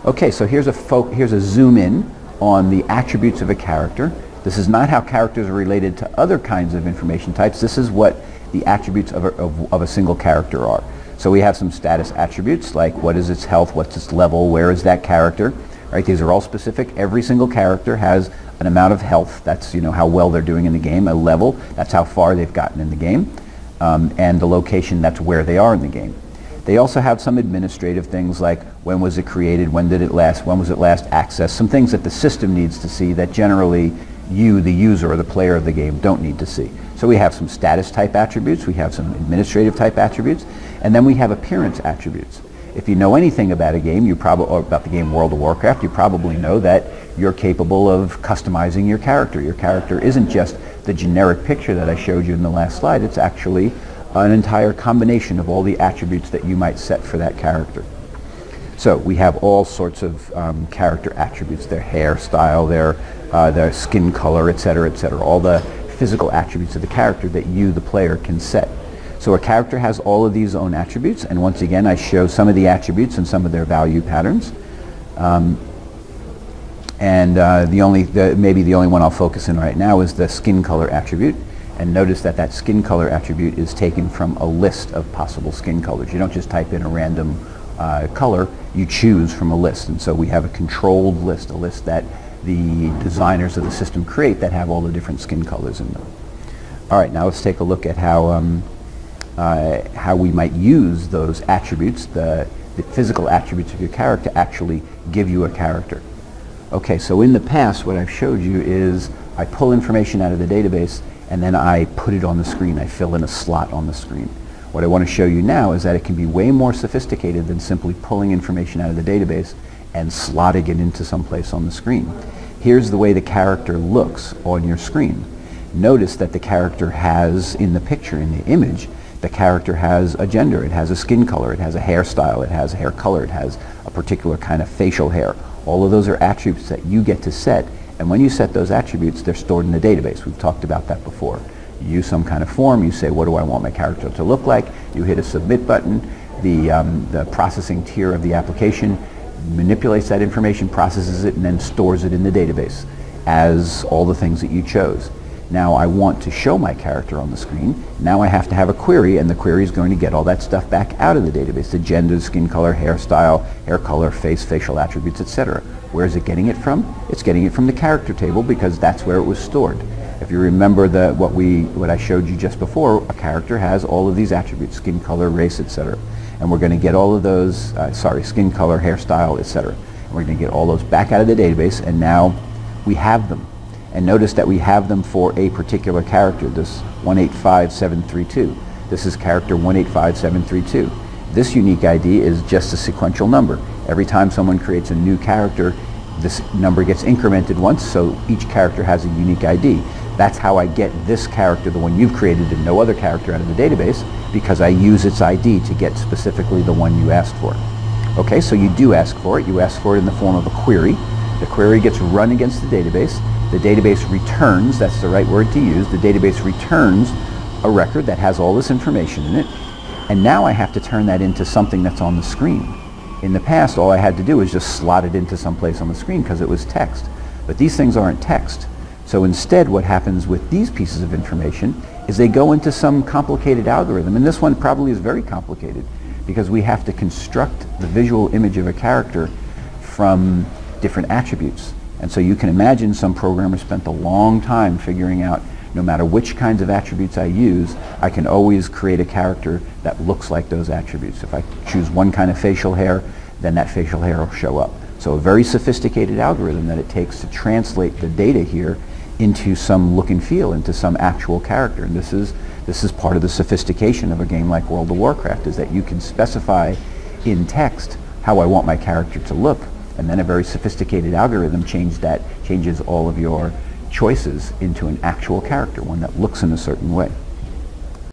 Okay, so here's a zoom in on the attributes of a character. This is not how characters are related to other kinds of information types. This is what the attributes of a single character are. So we have some status attributes like what is its health, what's its level, where is that character. Right? These are all specific. Every single character has an amount of health. That's how well they're doing in the game. A level, that's how far they've gotten in the game. And the location, that's where they are in the game. They also have some administrative things like when was it created, when did it last, when was it last accessed, some things that the system needs to see that generally you, the user or the player of the game, don't need to see. So we have some status type attributes, we have some administrative type attributes, and then we have appearance attributes. If you know anything about a game, or about the game World of Warcraft, you probably know that you're capable of customizing your character. Your character isn't just the generic picture that I showed you in the last slide, it's actually an entire combination of all the attributes that you might set for that character. So we have all sorts of character attributes, their hairstyle, their skin color, etc., etc., all the physical attributes of the character that you, the player, can set. So a character has all of these own attributes, and once again I show some of the attributes and some of their value patterns. Maybe the only one I'll focus in right now is the skin color attribute. And notice that that skin color attribute is taken from a list of possible skin colors. You don't just type in a random color, you choose from a list. And so we have a controlled list, a list that the designers of the system create that have all the different skin colors in them. All right, now let's take a look at how we might use those attributes, the physical attributes of your character, to actually give you a character. Okay, so in the past what I've showed you is I pull information out of the database and then I put it on the screen. I fill in a slot on the screen. What I want to show you now is that it can be way more sophisticated than simply pulling information out of the database and slotting it into some place on the screen. Here's the way the character looks on your screen. Notice that the character has, in the picture, in the image, the character has a gender, it has a skin color, it has a hairstyle, it has a hair color, it has a particular kind of facial hair. All of those are attributes that you get to set. And when you set those attributes, they're stored in the database. We've talked about that before. You use some kind of form, you say, what do I want my character to look like? You hit a submit button, the processing tier of the application manipulates that information, processes it, and then stores it in the database as all the things that you chose. Now I want to show my character on the screen. Now I have to have a query, and the query is going to get all that stuff back out of the database, the gender, skin color, hairstyle, hair color, face, facial attributes, etc. Where is it getting it from? It's getting it from the character table because that's where it was stored. If you remember what I showed you just before, a character has all of these attributes, skin color, race, etc. And we're going to get all of those, skin color, hairstyle, etc. And we're going to get all those back out of the database, and now we have them. And notice that we have them for a particular character, this 185732. This is character 185732. This unique ID is just a sequential number. Every time someone creates a new character, this number gets incremented once, so each character has a unique ID. That's how I get this character, the one you've created, and no other character out of the database, because I use its ID to get specifically the one you asked for. Okay, so you do ask for it. You ask for it in the form of a query. The query gets run against the database. The database returns, that's the right word to use, the database returns a record that has all this information in it, and now I have to turn that into something that's on the screen. In the past, all I had to do was just slot it into some place on the screen because it was text. But these things aren't text. So instead, what happens with these pieces of information is they go into some complicated algorithm, and this one probably is very complicated because we have to construct the visual image of a character from different attributes. And so you can imagine some programmer spent a long time figuring out no matter which kinds of attributes I use, I can always create a character that looks like those attributes. If I choose one kind of facial hair, then that facial hair will show up. So a very sophisticated algorithm that it takes to translate the data here into some look and feel, into some actual character. And this is part of the sophistication of a game like World of Warcraft, is that you can specify in text how I want my character to look, and then a very sophisticated algorithm changes all of your choices into an actual character, one that looks in a certain way.